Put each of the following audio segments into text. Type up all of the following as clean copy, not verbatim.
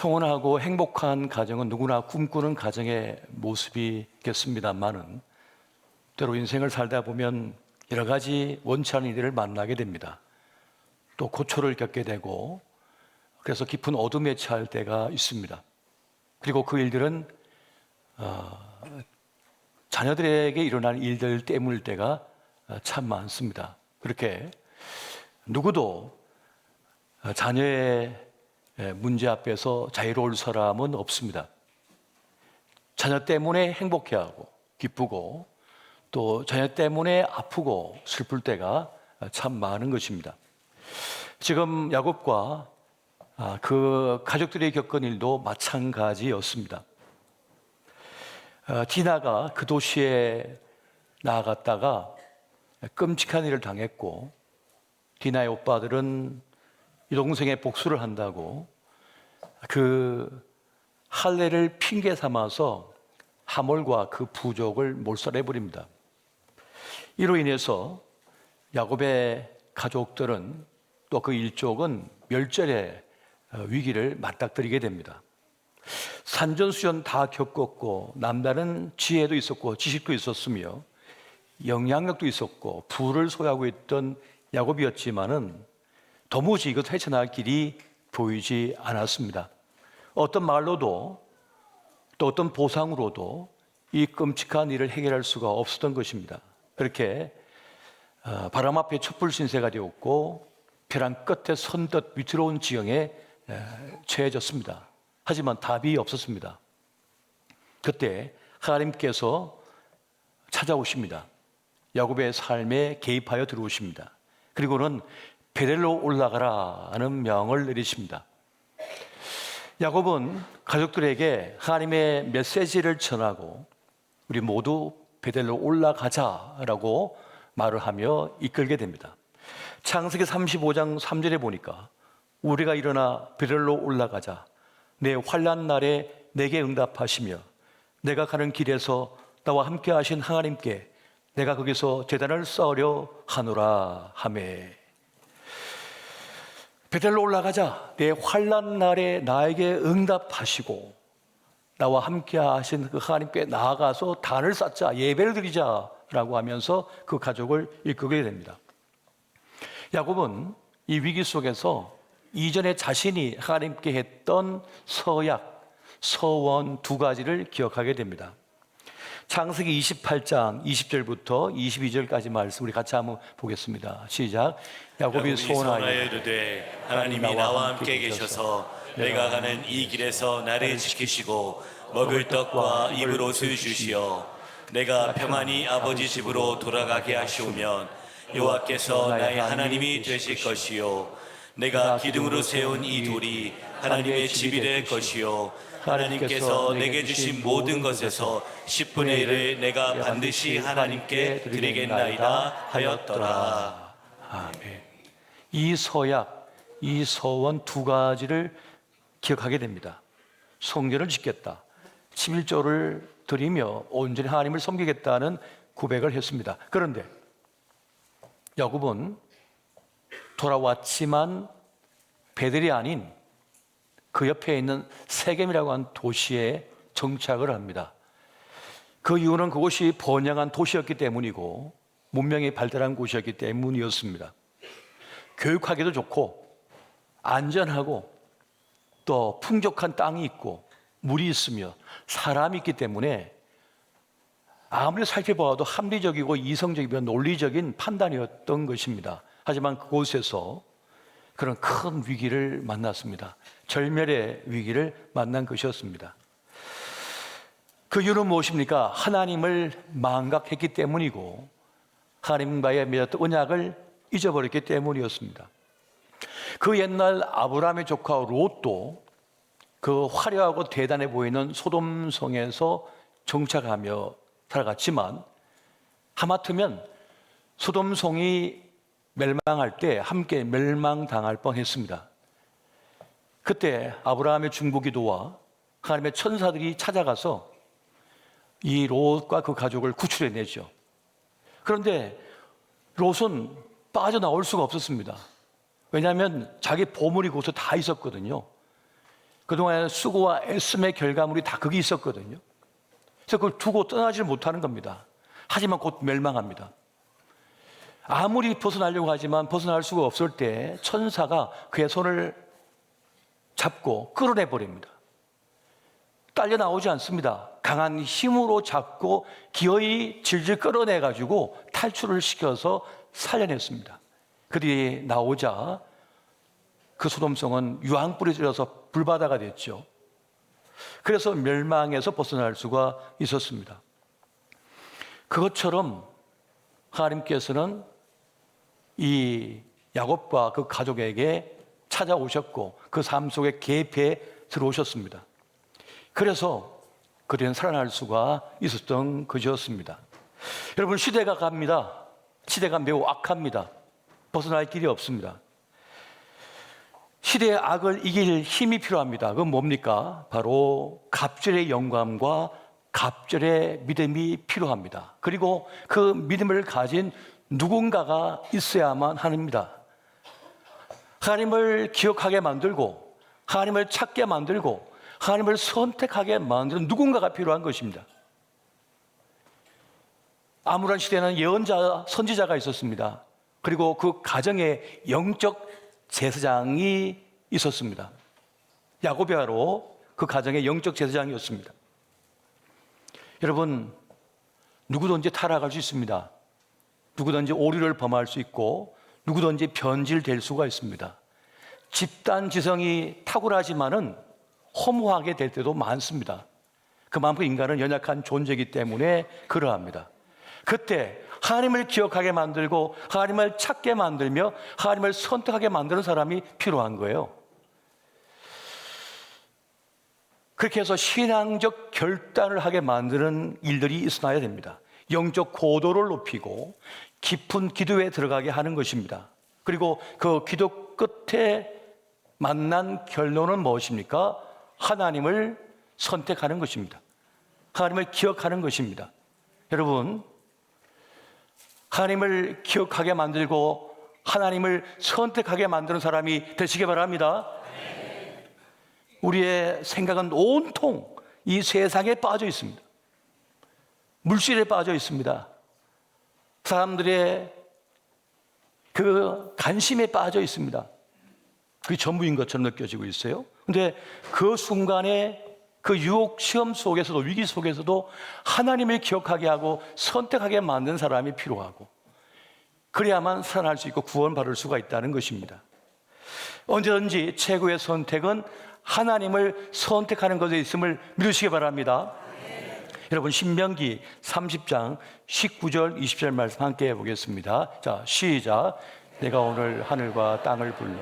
평온하고 행복한 가정은 누구나 꿈꾸는 가정의 모습이겠습니다만은 때로 인생을 살다 보면 여러 가지 원치 않은 일들을 만나게 됩니다. 또 고초를 겪게 되고 그래서 깊은 어둠에 처할 때가 있습니다. 그리고 그 일들은 자녀들에게 일어난 일들 때문일 때가 참 많습니다. 그렇게 누구도 자녀의 문제 앞에서 자유로울 사람은 없습니다. 자녀 때문에 행복해하고 기쁘고 또 자녀 때문에 아프고 슬플 때가 참 많은 것입니다. 지금 야곱과 그 가족들이 겪은 일도 마찬가지였습니다. 디나가 그 도시에 나아갔다가 끔찍한 일을 당했고 디나의 오빠들은 이 동생의 복수를 한다고 그 할례를 핑계 삼아서 하몰과 그 부족을 몰살해버립니다. 이로 인해서 야곱의 가족들은 또 그 일족은 멸절의 위기를 맞닥뜨리게 됩니다. 산전수전 다 겪었고 남다른 지혜도 있었고 지식도 있었으며 영향력도 있었고 부를 소유하고 있던 야곱이었지만은 도무지 이것 헤쳐나갈 길이 보이지 않았습니다. 어떤 말로도 또 어떤 보상으로도 이 끔찍한 일을 해결할 수가 없었던 것입니다. 그렇게 바람 앞에 촛불 신세가 되었고 벼랑 끝에 선뜻 위태로운 지경에 처해졌습니다. 하지만 답이 없었습니다. 그때 하나님께서 찾아오십니다. 야곱의 삶에 개입하여 들어오십니다. 그리고는 베델로 올라가라는 명을 내리십니다. 야곱은 가족들에게 하나님의 메시지를 전하고 우리 모두 베델로 올라가자라고 말을 하며 이끌게 됩니다. 창세기 35장 3절에 보니까 우리가 일어나 베델로 올라가자. 내 환난 날에 내게 응답하시며 내가 가는 길에서 나와 함께 하신 하나님께 내가 거기서 제단을 쌓으려 하노라 하매. 베델로 올라가자. 내 환난 날에 나에게 응답하시고 나와 함께 하신 그 하나님께 나아가서 단을 쌓자, 예배를 드리자라고 하면서 그 가족을 이끌게 됩니다. 야곱은 이 위기 속에서 이전에 자신이 하나님께 했던 서약, 서원 두 가지를 기억하게 됩니다. 창세기 28장 20절부터 22절까지 말씀 우리 같이 한번 보겠습니다. 시작. 야곱이 소원하여 이르되 하나님이 나와 함께 계셔서 내가 가는 이 길에서 나를 지키시고 먹을 떡과 입을 옷을 주시어 내가 평안히 아버지 집으로 돌아가게 하시오면 여호와께서 나의 하나님이 되실 것이요 내가 기둥으로 세운 이 돌이 하나님의 집이 될 것이요 하나님께서 내게 주신 모든 것에서 10분의 1을 내가 반드시 하나님께 드리겠나이다 하였더라. 아멘. 이 서약, 이 서원 두 가지를 기억하게 됩니다. 성전을 짓겠다, 11조를 드리며 온전히 하나님을 섬기겠다는 고백을 했습니다. 그런데 야곱은 돌아왔지만 베델이 아닌 그 옆에 있는 세겜이라고 하는 도시에 정착을 합니다. 그 이유는 그곳이 번영한 도시였기 때문이고 문명이 발달한 곳이었기 때문이었습니다. 교육하기도 좋고 안전하고 또 풍족한 땅이 있고 물이 있으며 사람이 있기 때문에 아무리 살펴보아도 합리적이고 이성적이며 논리적인 판단이었던 것입니다. 하지만 그곳에서 그런 큰 위기를 만났습니다. 절멸의 위기를 만난 것이었습니다. 그 이유는 무엇입니까? 하나님을 망각했기 때문이고 하나님과의 맺었던 언약을 잊어버렸기 때문이었습니다. 그 옛날 아브라함의 조카 롯도 그 화려하고 대단해 보이는 소돔성에서 정착하며 살아갔지만 하마터면 소돔성이 멸망할 때 함께 멸망당할 뻔했습니다. 그때 아브라함의 중보기도와 하나님의 천사들이 찾아가서 이 롯과 그 가족을 구출해내죠. 그런데 롯은 빠져나올 수가 없었습니다. 왜냐하면 자기 보물이 곳에 다 있었거든요. 그동안 수고와 애씀의 결과물이 다 거기 있었거든요. 그래서 그걸 두고 떠나질 못하는 겁니다. 하지만 곧 멸망합니다. 아무리 벗어나려고 하지만 벗어날 수가 없을 때 천사가 그의 손을 잡고 끌어내 버립니다. 딸려 나오지 않습니다. 강한 힘으로 잡고 기어이 질질 끌어내 가지고 탈출을 시켜서 살려냈습니다. 그들이 나오자 그 소돔성은 유황불이 들어서 불바다가 됐죠. 그래서 멸망에서 벗어날 수가 있었습니다. 그것처럼 하나님께서는 이 야곱과 그 가족에게 찾아오셨고 그 삶 속에 개입해 들어오셨습니다. 그래서 그들은 살아날 수가 있었던 것이었습니다. 여러분, 시대가 갑니다. 시대가 매우 악합니다. 벗어날 길이 없습니다. 시대의 악을 이길 힘이 필요합니다. 그건 뭡니까? 바로 갑절의 영감과 갑절의 믿음이 필요합니다. 그리고 그 믿음을 가진 누군가가 있어야만 합니다. 하나님을 기억하게 만들고 하나님을 찾게 만들고 하나님을 선택하게 만드는 누군가가 필요한 것입니다. 아무런 시대는 예언자, 선지자가 있었습니다. 그리고 그 가정에 영적 제사장이 있었습니다. 야곱이 바로 그 가정의 영적 제사장이었습니다. 여러분, 누구든지 타락할 수 있습니다. 누구든지 오류를 범할 수 있고 누구든지 변질될 수가 있습니다. 집단 지성이 탁월하지만은 허무하게 될 때도 많습니다. 그만큼 인간은 연약한 존재이기 때문에 그러합니다. 그때 하나님을 기억하게 만들고 하나님을 찾게 만들며 하나님을 선택하게 만드는 사람이 필요한 거예요. 그렇게 해서 신앙적 결단을 하게 만드는 일들이 있어야 됩니다. 영적 고도를 높이고 깊은 기도에 들어가게 하는 것입니다. 그리고 그 기도 끝에 만난 결론은 무엇입니까? 하나님을 선택하는 것입니다. 하나님을 기억하는 것입니다. 여러분, 하나님을 기억하게 만들고 하나님을 선택하게 만드는 사람이 되시기 바랍니다. 우리의 생각은 온통 이 세상에 빠져 있습니다. 물질에 빠져 있습니다. 사람들의 그 관심에 빠져 있습니다. 그게 전부인 것처럼 느껴지고 있어요. 그런데 그 순간에 그 유혹 시험 속에서도 위기 속에서도 하나님을 기억하게 하고 선택하게 만든 사람이 필요하고 그래야만 살아날 수 있고 구원받을 수가 있다는 것입니다. 언제든지 최고의 선택은 하나님을 선택하는 것에 있음을 믿으시기 바랍니다. 여러분, 신명기 30장 19절 20절 말씀 함께 해보겠습니다. 자, 시작. 내가 오늘 하늘과 땅을 불러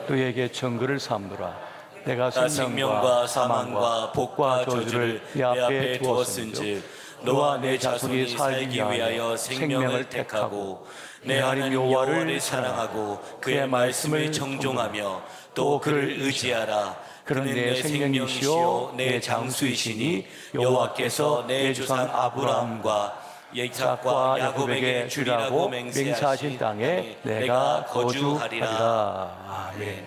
너에게 정글을 삼노라. 내가 생명과 사망과 복과 저주를 내 앞에 두었은즉 너와 내 자손이 살기 위하여 생명을 택하고 내 하나님 여호와를 사랑하고 그의 말씀을 정종하며 또 그를 의지하라. 그는 내 생명이시요 내 장수이시니 여호와께서 내 조상 아브라함과 이삭과 야곱에게 주리라고 맹세하신 땅에 내가 거주하리라. 아멘.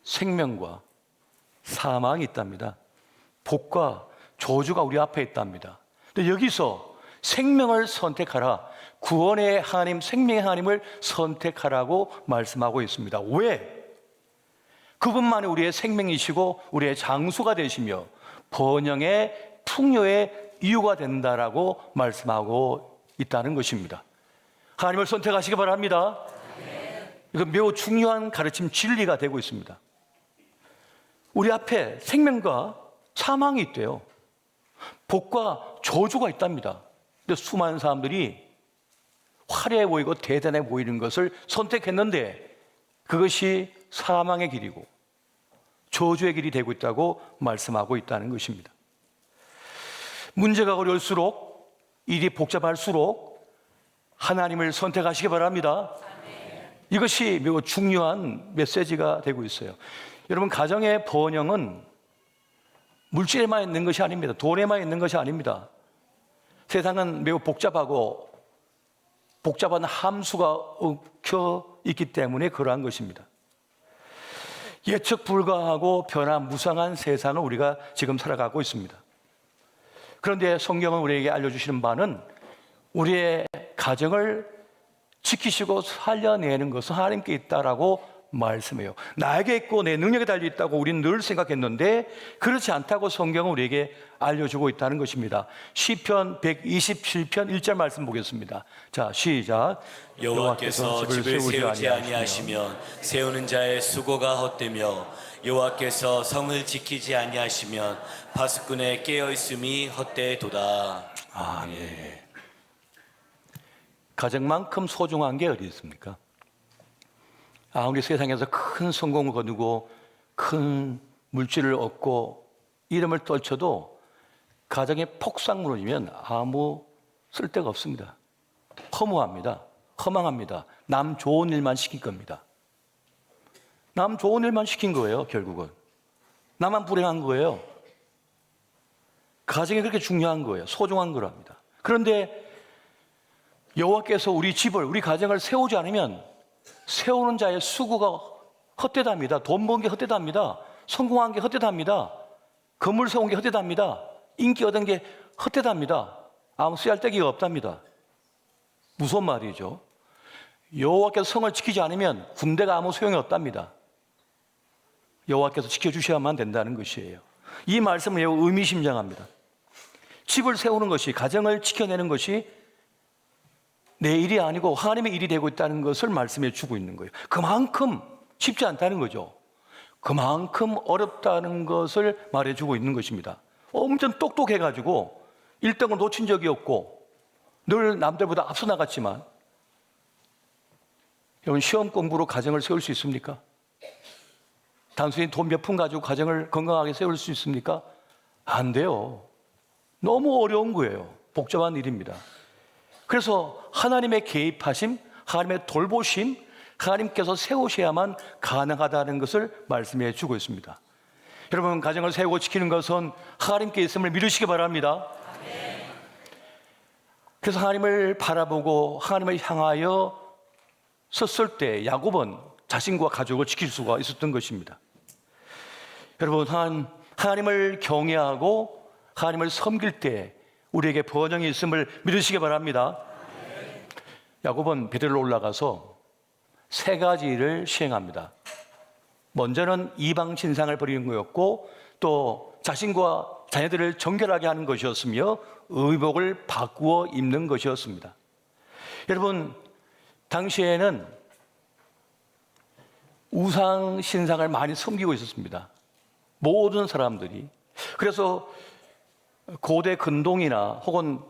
생명과 사망이 있답니다. 복과 저주가 우리 앞에 있답니다. 근데 여기서 생명을 선택하라, 구원의 하나님, 생명의 하나님을 선택하라고 말씀하고 있습니다. 왜? 그분만이 우리의 생명이시고 우리의 장수가 되시며 번영의 풍요의 이유가 된다라고 말씀하고 있다는 것입니다. 하나님을 선택하시기 바랍니다. 이건 매우 중요한 가르침 진리가 되고 있습니다. 우리 앞에 생명과 사망이 있대요. 복과 저주가 있답니다. 근데 수많은 사람들이 화려해 보이고 대단해 보이는 것을 선택했는데 그것이 사망의 길이고 저주의 길이 되고 있다고 말씀하고 있다는 것입니다. 문제가 어려울수록, 일이 복잡할수록 하나님을 선택하시기 바랍니다. 이것이 매우 중요한 메시지가 되고 있어요. 여러분, 가정의 번영은 물질에만 있는 것이 아닙니다. 돈에만 있는 것이 아닙니다. 세상은 매우 복잡하고 복잡한 함수가 얽혀 있기 때문에 그러한 것입니다. 예측 불가하고 변화무쌍한 세상을 우리가 지금 살아가고 있습니다. 그런데 성경은 우리에게 알려주시는 바는 우리의 가정을 지키시고 살려내는 것은 하나님께 있다라고 말씀해요. 나에게 있고 내 능력에 달려있다고 우리는 늘 생각했는데 그렇지 않다고 성경은 우리에게 알려주고 있다는 것입니다. 시편 127편 1절 말씀 보겠습니다. 자, 시작. 여호와께서 집을 세우지 아니하시면 세우는 자의 수고가 헛되며 여호와께서 성을 지키지 아니하시면 파수꾼의 깨어있음이 헛되도다. 아, 네. 가정만큼 소중한 게 어디 있습니까? 아무리 세상에서 큰 성공을 거두고 큰 물질을 얻고 이름을 떨쳐도 가정의 폭삭무너지면 아무 쓸데가 없습니다. 허무합니다. 허망합니다. 남 좋은 일만 시킨 겁니다. 남 좋은 일만 시킨 거예요, 결국은. 나만 불행한 거예요. 가정이 그렇게 중요한 거예요. 소중한 거랍니다. 그런데 여호와께서 우리 집을, 우리 가정을 세우지 않으면 세우는 자의 수고가 헛되답니다. 돈 번 게 헛되답니다. 성공한 게 헛되답니다. 건물 세운 게 헛되답니다. 인기 얻은 게 헛되답니다. 아무 쓰잘데기가 없답니다. 무서운 말이죠. 여호와께서 성을 지키지 않으면 군대가 아무 소용이 없답니다. 여호와께서 지켜주셔야만 된다는 것이에요. 이 말씀은 매우 의미심장합니다. 집을 세우는 것이, 가정을 지켜내는 것이 내 일이 아니고 하나님의 일이 되고 있다는 것을 말씀해 주고 있는 거예요. 그만큼 쉽지 않다는 거죠. 그만큼 어렵다는 것을 말해주고 있는 것입니다. 엄청 똑똑해가지고 1등을 놓친 적이 없고 늘 남들보다 앞서 나갔지만 여러분, 시험 공부로 가정을 세울 수 있습니까? 단순히 돈 몇 푼 가지고 가정을 건강하게 세울 수 있습니까? 안 돼요. 너무 어려운 거예요. 복잡한 일입니다. 그래서 하나님의 개입하심, 하나님의 돌보심, 하나님께서 세우셔야만 가능하다는 것을 말씀해 주고 있습니다. 여러분, 가정을 세우고 지키는 것은 하나님께 있음을 믿으시기 바랍니다. 그래서 하나님을 바라보고 하나님을 향하여 섰을 때 야곱은 자신과 가족을 지킬 수가 있었던 것입니다. 여러분, 하나님을 경외하고 하나님을 섬길 때 우리에게 번영이 있음을 믿으시기 바랍니다. 야곱은 베델로 올라가서 3가지를 시행합니다. 먼저는 이방 신상을 버리는 거였고, 또 자신과 자녀들을 정결하게 하는 것이었으며 의복을 바꾸어 입는 것이었습니다. 여러분, 당시에는 우상 신상을 많이 섬기고 있었습니다. 모든 사람들이. 그래서 고대 근동이나 혹은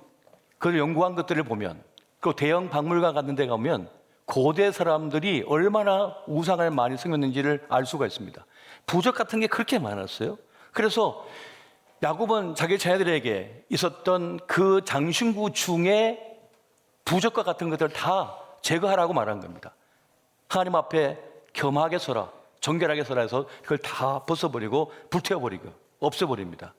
그 연구한 것들을 보면, 그 대형 박물관 같은 데 가면 고대 사람들이 얼마나 우상을 많이 섬겼는지를 알 수가 있습니다. 부적 같은 게 그렇게 많았어요. 그래서 야곱은 자기 자녀들에게 있었던 그 장신구 중에 부적과 같은 것들을 다 제거하라고 말한 겁니다. 하나님 앞에 겸하게 서라, 정결하게 서라 해서 그걸 다 벗어버리고 불태워버리고 없애버립니다.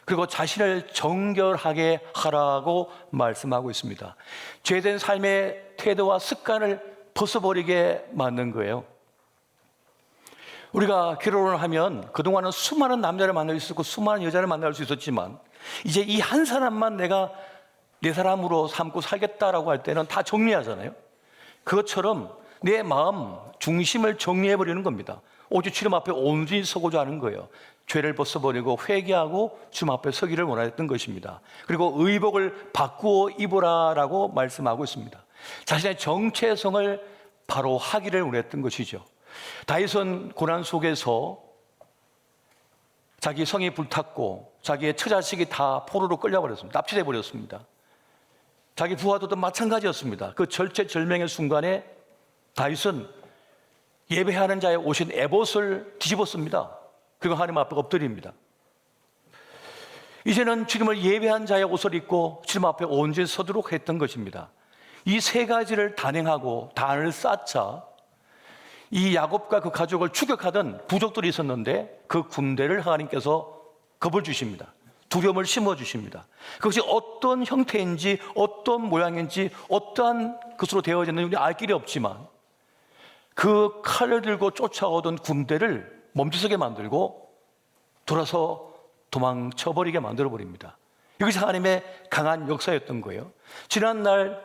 그리고 자신을 정결하게 하라고 말씀하고 있습니다. 죄된 삶의 태도와 습관을 벗어버리게 만든 거예요. 우리가 결혼을 하면 그동안은 수많은 남자를 만날 수 있었고 수많은 여자를 만날 수 있었지만 이제 이 한 사람만 내가 내 사람으로 삼고 살겠다라고 할 때는 다 정리하잖아요. 그것처럼 내 마음 중심을 정리해버리는 겁니다. 오직 주님 앞에 온전히 서고자 하는 거예요. 죄를 벗어버리고 회개하고 주님 앞에 서기를 원했던 것입니다. 그리고 의복을 바꾸어 입으라라고 말씀하고 있습니다. 자신의 정체성을 바로 하기를 원했던 것이죠. 다윗은 고난 속에서 자기 성이 불탔고 자기의 처자식이 다 포로로 끌려버렸습니다. 납치돼 버렸습니다. 자기 부하들도 마찬가지였습니다. 그 절체절명의 순간에 다윗은 예배하는 자의 옷인 에봇을 뒤집었습니다. 그리고 하나님 앞에 엎드립니다. 이제는 주님을 예배한 자의 옷을 입고 주님 앞에 온전히 서도록 했던 것입니다. 이 3가지를 단행하고 단을 쌓자 이 야곱과 그 가족을 추격하던 부족들이 있었는데 그 군대를 하나님께서 겁을 주십니다. 두려움을 심어주십니다. 그것이 어떤 형태인지 어떤 모양인지 어떠한 것으로 되어졌는지 알 길이 없지만 그 칼을 들고 쫓아오던 군대를 멈춰서게 만들고 돌아서 도망쳐버리게 만들어버립니다. 이것이 하나님의 강한 역사였던 거예요. 지난날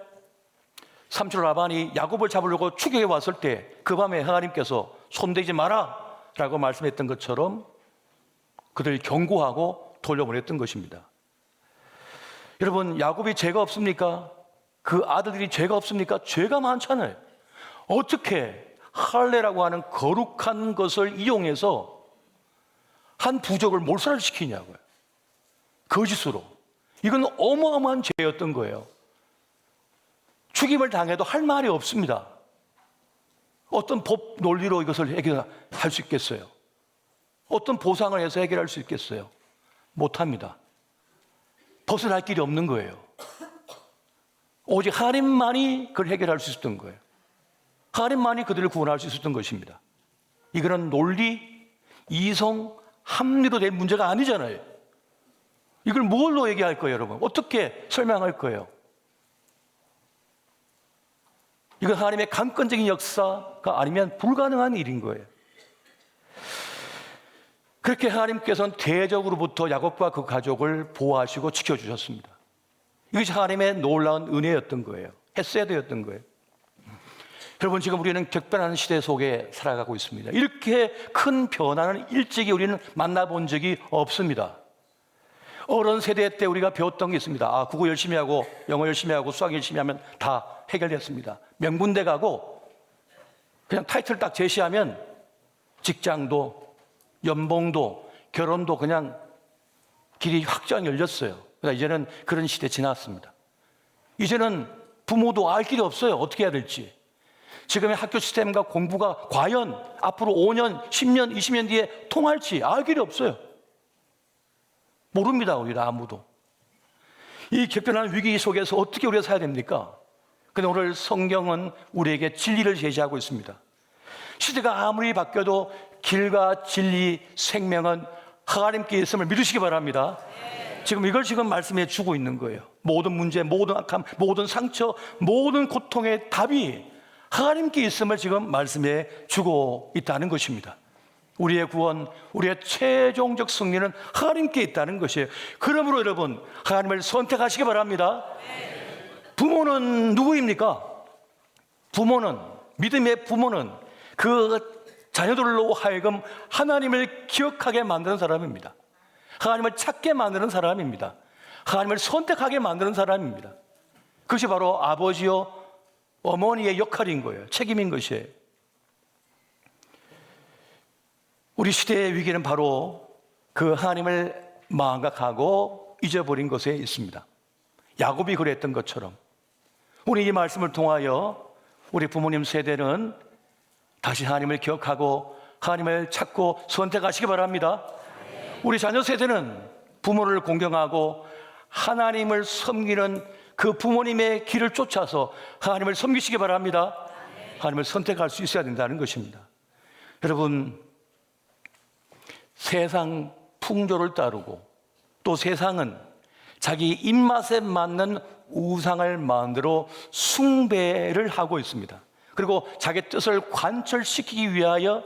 삼촌 라반이 야곱을 잡으려고 추격해 왔을 때 그 밤에 하나님께서 손대지 마라 라고 말씀했던 것처럼 그들을 경고하고 돌려보냈던 것입니다. 여러분, 야곱이 죄가 없습니까? 그 아들들이 죄가 없습니까? 죄가 많잖아요. 어떻게 할례라고 하는 거룩한 것을 이용해서 한 부족을 몰살시키냐고요. 거짓으로. 이건 어마어마한 죄였던 거예요. 죽임을 당해도 할 말이 없습니다. 어떤 법 논리로 이것을 해결할 수 있겠어요? 어떤 보상을 해서 해결할 수 있겠어요? 못합니다. 벗어날 길이 없는 거예요. 오직 하나님만이 그걸 해결할 수 있었던 거예요. 하나님만이 그들을 구원할 수 있었던 것입니다. 이거는 논리, 이성, 합리로 된 문제가 아니잖아요. 이걸 뭘로 얘기할 거예요, 여러분? 어떻게 설명할 거예요? 이건 하나님의 강권적인 역사가 아니면 불가능한 일인 거예요. 그렇게 하나님께서는 대적으로부터 야곱과 그 가족을 보호하시고 지켜주셨습니다. 이것이 하나님의 놀라운 은혜였던 거예요. 헤세드였던 거예요. 여러분, 지금 우리는 격변하는 시대 속에 살아가고 있습니다. 이렇게 큰 변화는 일찍이 우리는 만나본 적이 없습니다. 어른 세대 때 우리가 배웠던 게 있습니다. 국어 열심히 하고 영어 열심히 하고 수학 열심히 하면 다 해결됐습니다. 명문대 가고 그냥 타이틀 딱 제시하면 직장도 연봉도 결혼도 그냥 길이 확장 열렸어요. 그러나 이제는 그런 시대 지났습니다. 이제는 부모도 알 길이 없어요. 어떻게 해야 될지. 지금의 학교 시스템과 공부가 과연 앞으로 5년, 10년, 20년 뒤에 통할지 알 길이 없어요. 모릅니다. 우리는 아무도. 이 격변하는 위기 속에서 어떻게 우리가 살아야 됩니까? 근데 오늘 성경은 우리에게 진리를 제시하고 있습니다. 시대가 아무리 바뀌어도 길과 진리, 생명은 하나님께 있음을 믿으시기 바랍니다. 지금 이걸 말씀해 주고 있는 거예요. 모든 문제, 모든 악함, 모든 상처, 모든 고통의 답이 하나님께 있음을 지금 말씀해 주고 있다는 것입니다. 우리의 구원, 우리의 최종적 승리는 하나님께 있다는 것이에요. 그러므로 여러분, 하나님을 선택하시기 바랍니다. 부모는 누구입니까? 부모는, 믿음의 부모는 그 자녀들로 하여금 하나님을 기억하게 만드는 사람입니다. 하나님을 찾게 만드는 사람입니다. 하나님을 선택하게 만드는 사람입니다. 그것이 바로 아버지요 어머니의 역할인 거예요. 책임인 것이에요. 우리 시대의 위기는 바로 그 하나님을 망각하고 잊어버린 것에 있습니다. 야곱이 그랬던 것처럼 우리 이 말씀을 통하여 우리 부모님 세대는 다시 하나님을 기억하고 하나님을 찾고 선택하시기 바랍니다. 우리 자녀 세대는 부모를 공경하고 하나님을 섬기는 그 부모님의 길을 쫓아서 하나님을 섬기시기 바랍니다. 하나님을 선택할 수 있어야 된다는 것입니다. 여러분, 세상 풍조를 따르고 또 세상은 자기 입맛에 맞는 우상을 만들어 숭배를 하고 있습니다. 그리고 자기 뜻을 관철시키기 위하여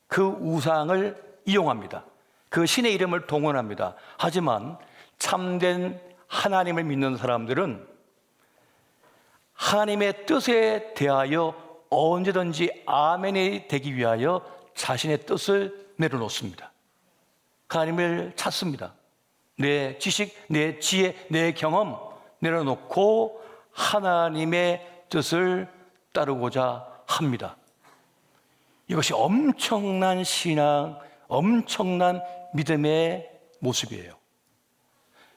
그 우상을 이용합니다. 그 신의 이름을 동원합니다. 하지만 참된 하나님을 믿는 사람들은 하나님의 뜻에 대하여 언제든지 아멘이 되기 위하여 자신의 뜻을 내려놓습니다. 하나님을 찾습니다. 내 지식, 내 지혜, 내 경험 내려놓고 하나님의 뜻을 따르고자 합니다. 이것이 엄청난 신앙, 엄청난 믿음의 모습이에요.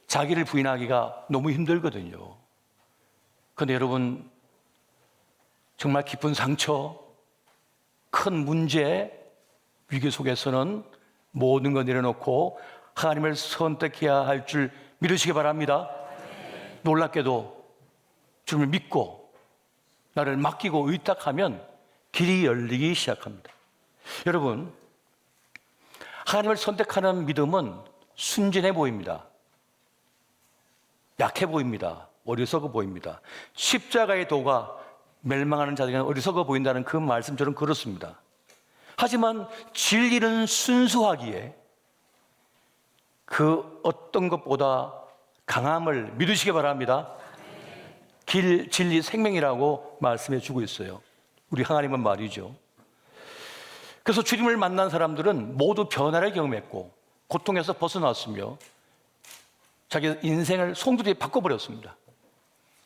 자기를 부인하기가 너무 힘들거든요. 그런데 여러분, 정말 깊은 상처, 큰 문제, 위기 속에서는 모든 걸 내려놓고 하나님을 선택해야 할 줄 믿으시기 바랍니다. 놀랍게도 주님을 믿고 나를 맡기고 의탁하면 길이 열리기 시작합니다. 여러분, 하나님을 선택하는 믿음은 순진해 보입니다. 약해 보입니다. 어리석어 보입니다. 십자가의 도가 멸망하는 자들에게는 어리석어 보인다는 그 말씀처럼 그렇습니다. 하지만 진리는 순수하기에 그 어떤 것보다 강함을 믿으시기 바랍니다. 길, 진리, 생명이라고 말씀해 주고 있어요. 우리 하나님은 말이죠. 그래서 주님을 만난 사람들은 모두 변화를 경험했고 고통에서 벗어났으며 자기 인생을 송두리에 바꿔버렸습니다.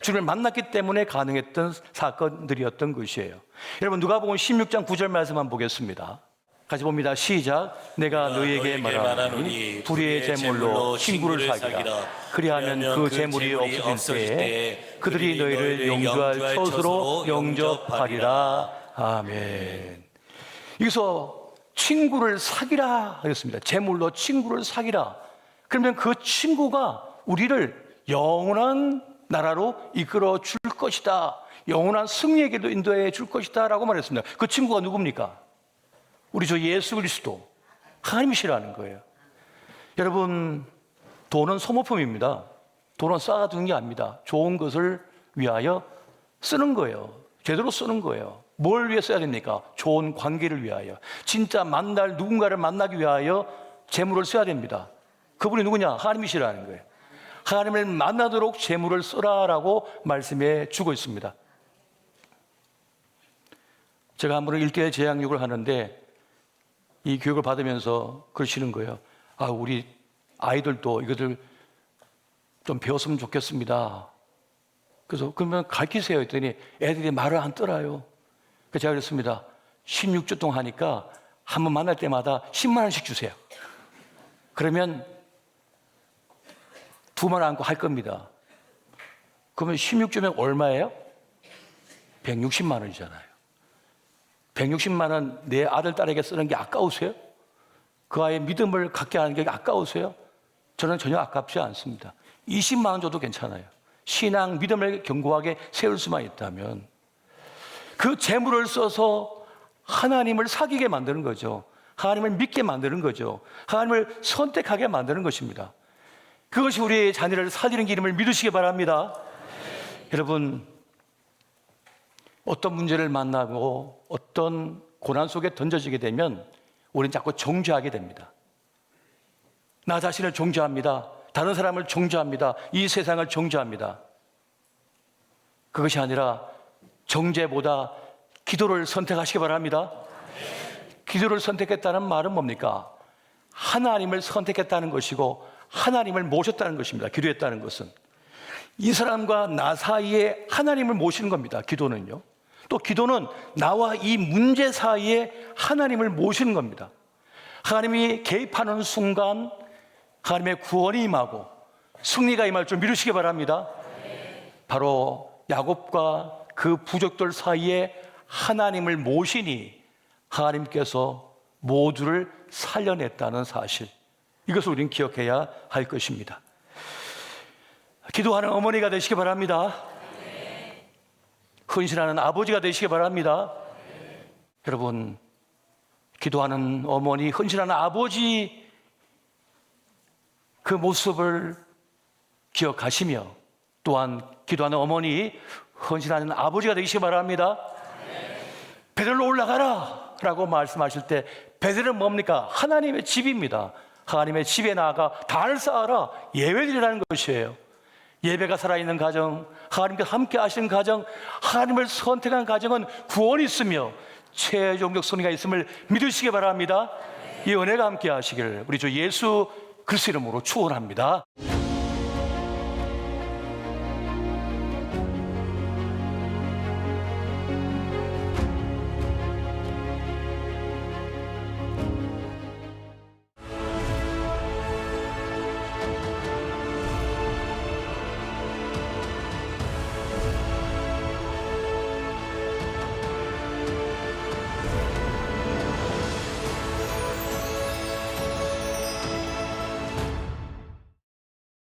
주님을 만났기 때문에 가능했던 사건들이었던 것이에요. 여러분, 누가복음 16장 9절 말씀 한번 보겠습니다. 같이 봅니다. 시작. 내가 너희에게 말하노니 불의의 제물로 친구를 사귀라. 그리하면 그 제물이 없어질 때에 그들이 너희를 영주할 처소로 영접하리라. 아멘. 여기서 친구를 사귀라 하였습니다. 제물로 친구를 사귀라. 그러면 그 친구가 우리를 영원한 나라로 이끌어 줄 것이다. 영원한 승리에게도 인도해 줄 것이다 라고 말했습니다. 그 친구가 누굽니까? 우리 주 예수 그리스도, 하나님이시라는 거예요. 여러분, 돈은 소모품입니다. 돈은 쌓아두는 게 아닙니다. 좋은 것을 위하여 쓰는 거예요. 제대로 쓰는 거예요. 뭘 위해 써야 됩니까? 좋은 관계를 위하여. 진짜 만날 누군가를 만나기 위하여 재물을 써야 됩니다. 그분이 누구냐? 하나님이시라는 거예요. 하나님을 만나도록 재물을 써라라고 말씀해 주고 있습니다. 제가 한 번은 1대1 제약육을 하는데 이 교육을 받으면서 그러시는 거예요. 아, 우리 아이들도 이것을 좀 배웠으면 좋겠습니다. 그래서 그러면 가르치세요 했더니 애들이 말을 안 떨어요. 그래서 제가 그랬습니다. 16주 동안 하니까 한 번 만날 때마다 10만 원씩 주세요. 그러면 두 말 안고 할 겁니다. 그러면 16주면 얼마예요? 160만 원이잖아요. 160만 원 내 아들, 딸에게 쓰는 게 아까우세요? 그 아이의 믿음을 갖게 하는 게 아까우세요? 저는 전혀 아깝지 않습니다. 20만 원 줘도 괜찮아요. 신앙, 믿음을 견고하게 세울 수만 있다면 그 재물을 써서 하나님을 사귀게 만드는 거죠. 하나님을 믿게 만드는 거죠. 하나님을 선택하게 만드는 것입니다. 그것이 우리의 자녀를 살리는 길임을 믿으시기 바랍니다. 여러분, 어떤 문제를 만나고 어떤 고난 속에 던져지게 되면 우리는 자꾸 정죄하게 됩니다. 나 자신을 정죄합니다. 다른 사람을 정죄합니다. 이 세상을 정죄합니다. 그것이 아니라 정죄보다 기도를 선택하시기 바랍니다. 기도를 선택했다는 말은 뭡니까? 하나님을 선택했다는 것이고 하나님을 모셨다는 것입니다. 기도했다는 것은 이 사람과 나 사이에 하나님을 모시는 겁니다. 기도는요. 또 기도는 나와 이 문제 사이에 하나님을 모시는 겁니다. 하나님이 개입하는 순간 하나님의 구원이 임하고 승리가 임할 줄 믿으시기 바랍니다. 바로 야곱과 그 부족들 사이에 하나님을 모시니 하나님께서 모두를 살려냈다는 사실, 이것을 우리는 기억해야 할 것입니다. 기도하는 어머니가 되시기 바랍니다. 헌신하는 아버지가 되시기 바랍니다. 여러분, 기도하는 어머니, 헌신하는 아버지 그 모습을 기억하시며 또한 기도하는 어머니, 헌신하는 아버지가 되시기 바랍니다. 베들로 올라가라 라고 말씀하실 때 베들은 뭡니까? 하나님의 집입니다. 하나님의 집에 나아가 단을 쌓아라, 예배드리라는 것이에요. 예배가 살아있는 가정, 하나님께서 함께 하시는 가정, 하나님을 선택한 가정은 구원이 있으며 최종적 승리가 있음을 믿으시기 바랍니다. 이 은혜가 함께 하시길 우리 주 예수 그리스도 이름으로 축원합니다.